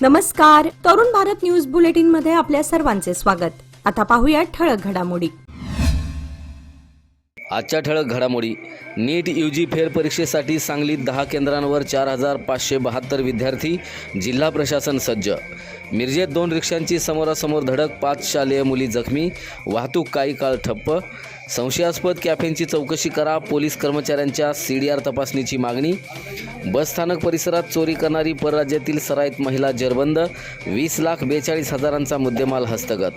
नमस्कार, Tarun Bharat news bulletin मध्ये आपल्या सर्वांचे स्वागत. आता पाहूया ठळक घडामोडी. आजच्या ठळक घडामोडी. नीट यूजी फेर परीक्षेसाठी सांगलीत 10 केंद्रांवर 4572 विद्यार्थी. जिल्हा प्रशासन सज्ज. मिरजेत 2 रिक्षांची समोरासमोर धडक, 5 शालेय मुली जखमी. वाहतूक काही काळ ठप्प. संशयास्पद कॅफेंची चौकशी करा, पोलीस कर्मचाऱ्यांच्या सीडीआर तपासणीची मागणी. बसस्थानक परिसरात चोरी करणारी परराज्यातील सराईत महिला जेरबंद. 20,42,000चा मुद्देमाल हस्तगत.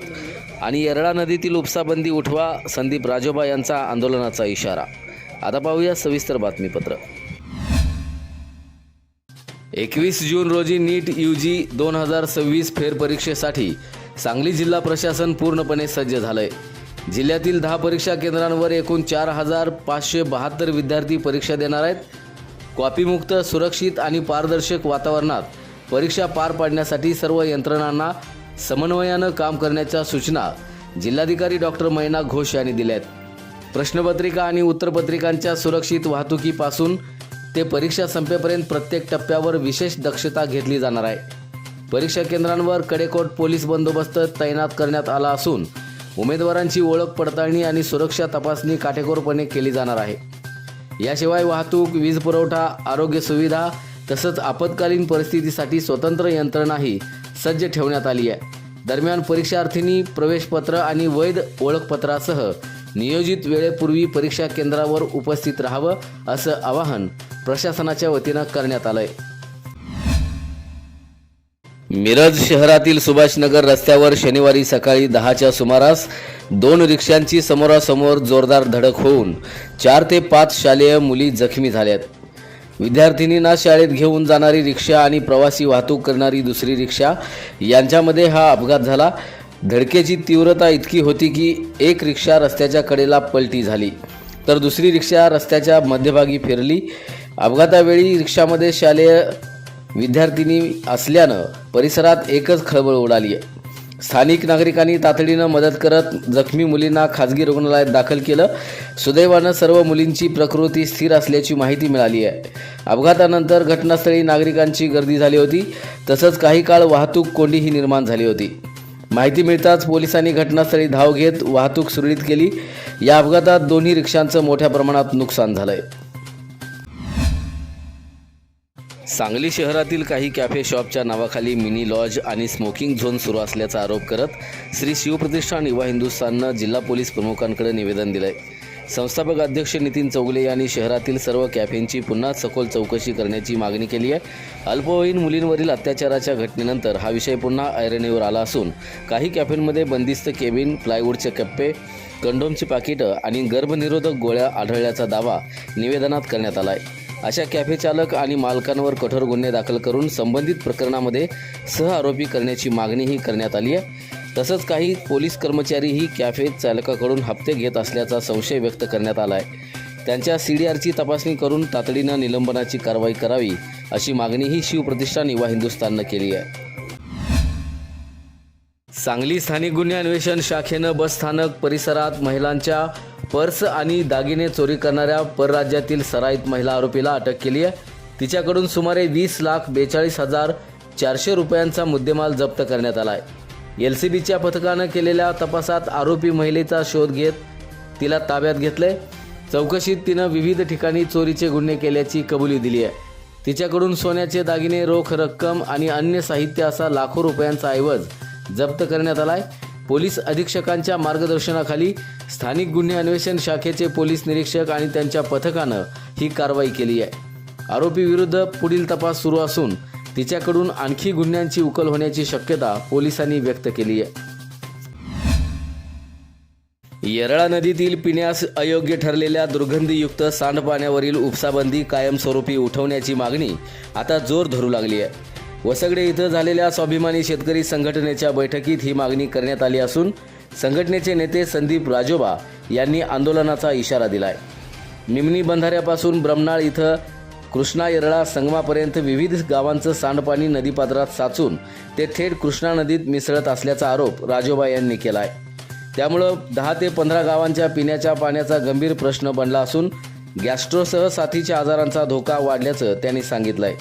आणि येरळा नदीतील उपसाबंदी उठवा, संदीप राजोबा यांचा आंदोलनाचा इशारा. आता पाहूया सविस्तर बातमीपत्र. 21 जून रोजी नीट यूजी 2026 फेरपरीक्षेसाठी सांगली जिल्हा प्रशासन पूर्णपणे सज्ज झालंय. जिल्ह्यातील 10 परीक्षा केंद्रांवर एकूण 4572 विद्यार्थी परीक्षा देणार आहेत. कॉपीमुक्त, सुरक्षित आणि पारदर्शक वातावरणात परीक्षा पार पाडण्यासाठी सर्व यंत्रणांना समन्वयानं काम करण्याच्या सूचना जिल्हाधिकारी डॉक्टर मैना घोष यांनी दिल्या आहेत. प्रश्नपत्रिका आणि उत्तरपत्रिकांच्या सुरक्षित वाहतुकीपासून ते परीक्षा संपेपर्यंत प्रत्येक टप्प्यावर विशेष दक्षता घेतली जाणार आहे. परीक्षा केंद्रांवर कडेकोट पोलीस बंदोबस्त तैनात करण्यात आला असून उमेदवारांची ओळख पडताळणी आणि सुरक्षा तपासणी काटेकोरपणे केली जाणार आहे. याशिवाय वाहतूक, वीज पुरवठा, आरोग्य सुविधा तसंच आपत्कालीन परिस्थितीसाठी स्वतंत्र यंत्रणाही सज्ज ठेवण्यात आली आहे. दरम्यान परीक्षार्थींनी प्रवेशपत्र आणि वैध ओळखपत्रासह नियोजित वेळेपूर्वी परीक्षा केंद्रावर उपस्थित राहावं असं आवाहन प्रशासनाच्या वतीनं करण्यात आलंय. मिरज शहरातील सुभाषनगर रस्त्यावर शनिवारी सकाळी 10च्या सुमारास 2 रिक्षांची समोरासमोर जोरदार धडक होऊन 4 ते 5 शालेय मुली जखमी झाल्यात. विद्यार्थिनींना शाळेत घेऊन जाणारी रिक्षा आणि प्रवासी वाहतूक करणारी दुसरी रिक्षा यांच्यामध्ये हा अपघात झाला. धडकेची तीव्रता इतकी होती की एक रिक्षा रस्त्याच्या कडेला पलटी झाली तर दुसरी रिक्षा रस्त्याच्या मध्यभागी फिरली. अपघातावेळी रिक्षामध्ये शालेय विद्यार्थिनी असल्यानं परिसरात एकच खळबळ उडाली आहे. स्थानिक नागरिकांनी तातडीनं मदत करत जखमी मुलींना खाजगी रुग्णालयात दाखल केलं. सुदैवानं सर्व मुलींची प्रकृती स्थिर असल्याची माहिती मिळाली आहे. अपघातानंतर घटनास्थळी नागरिकांची गर्दी झाली होती. तसंच काही काळ वाहतूक कोंडीही निर्माण झाली होती. माहिती मिळताच पोलिसांनी घटनास्थळी धाव घेत वाहतूक सुरळीत केली. या अपघातात दोन्ही रिक्षांचं मोठ्या प्रमाणात नुकसान झालंय. सांगली शहरातील काही कॅफे शॉपच्या नावाखाली मिनी लॉज आणि स्मोकिंग झोन सुरू असल्याचा आरोप करत श्री शिवप्रतिष्ठान युवा हिंदुस्थाननं जिल्हा पोलीस प्रमुखांकडे निवेदन दिलंय. संस्थापक अध्यक्ष नितीन चौगुले यांनी शहरातील सर्व कॅफेंची पुन्हा सखोल चौकशी करण्याची मागणी केली आहे. अल्पवयीन मुलींवरील अत्याचाराच्या घटनेनंतर हा विषय पुन्हा ऐरणीवर आला असून काही कॅफेंमध्ये बंदिस्त केबिन, प्लायवूडचे कप्पे, कंडोमची पाकिटं आणि गर्भनिरोधक गोळ्या आढळल्याचा दावा निवेदनात करण्यात आला आहे. अशा कॅफे चालक आणि मालकांवर कठोर गुन्हे दाखल करून संबंधित प्रकरणामध्ये सहआरोपी करण्याची मागणीही करण्यात आली आहे. तसंच काही पोलीस कर्मचारीही कॅफे चालकाकडून हप्ते घेत असल्याचा संशय व्यक्त करण्यात आला आहे. त्यांच्या सीडीआरची तपासणी करून तातडीनं निलंबनाची कारवाई करावी अशी मागणीही शिवप्रतिष्ठान युवा हिंदुस्थाननं केली आहे. सांगली स्थानिक गुन्हे अन्वेषण शाखेनं बसस्थानक परिसरात महिलांच्या पर्स आणि दागिने चोरी करणाऱ्या परराज्यातील सराईत महिला आरोपीला अटक केली आहे. तिच्याकडून सुमारे 20,42,400 रुपयांचा मुद्देमाल जप्त करण्यात आला आहे. LCBच्या पथकानं केलेल्या तपासात आरोपी महिलेचा शोध घेत तिला ताब्यात घेतलंय. चौकशीत तिनं विविध ठिकाणी चोरीचे गुन्हे केल्याची कबुली दिली आहे. तिच्याकडून सोन्याचे दागिने, रोख रक्कम आणि अन्य साहित्य असा लाखो रुपयांचा ऐवज जप्त करण्यात आलाय. पोलीस अधीक्षकांच्या मार्गदर्शनाखाली स्थानिक गुन्हे अन्वेषण शाखेचे पोलीस निरीक्षक आणि त्यांच्या पथकानं ही कारवाई केली आहे. आरोपी विरुद्ध पुढील तपास सुरू असून तिच्याकडून आणखी गुन्ह्यांची उकल होण्याची शक्यता पोलिसांनी व्यक्त केली आहे. येरळा नदीतील पिण्यास अयोग्य ठरलेल्या दुर्गंधीयुक्त सांडपाण्यावरील उपसाबंदी कायमस्वरूपी उठवण्याची मागणी आता जोर धरू लागली आहे. वसगडे इथं झालेल्या स्वाभिमानी शेतकरी संघटनेच्या बैठकीत ही मागणी करण्यात आली असून संघटनेचे नेते संदीप राजोबा यांनी आंदोलनाचा इशारा दिलाय. निमणी बंधाऱ्यापासून ब्रह्मनाळ इथं कृष्णा येरळा संगमापर्यंत विविध गावांचं सांडपाणी नदीपात्रात साचून ते थेट कृष्णा नदीत मिसळत असल्याचा आरोप राजोबा यांनी केला आहे. त्यामुळं 10 ते 15 गावांच्या पिण्याच्या पाण्याचा गंभीर प्रश्न बनला असून गॅस्ट्रोसह साथीच्या आजारांचा धोका वाढल्याचं त्यांनी सांगितलं आहे.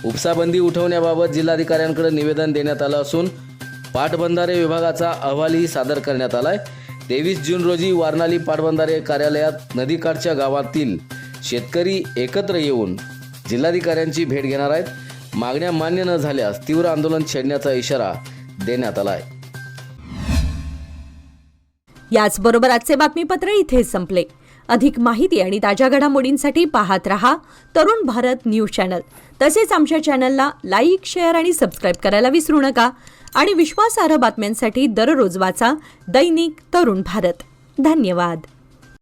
उपसाबंदी उठवण्याबाबत जिल्हाधिकाऱ्यांकडे निवेदन देण्यात आलं असून पाटबंधारे विभागाचा अहवालही सादर करण्यात आलाय. 23 जून रोजी वारणाली पाटबंधारे कार्यालयात नदीकाठच्या गावातील शेतकरी एकत्र येऊन जिल्हाधिकाऱ्यांची भेट घेणार आहेत. मागण्या मान्य न झाल्यास तीव्र आंदोलन छेडण्याचा इशारा देण्यात आला आहे. याचबरोबर आजचे बातमीपत्र इथे संपले. अधिक माहिती आणि ताज्या घडामोडींसाठी पाहत रहा तरुण भारत न्यूज चॅनल. तसेच आमच्या चॅनलला लाईक, शेअर आणि सबस्क्राईब करायला विसरू नका. आणि विश्वासार्ह बातम्यांसाठी दररोज वाचा दैनिक तरुण भारत. धन्यवाद.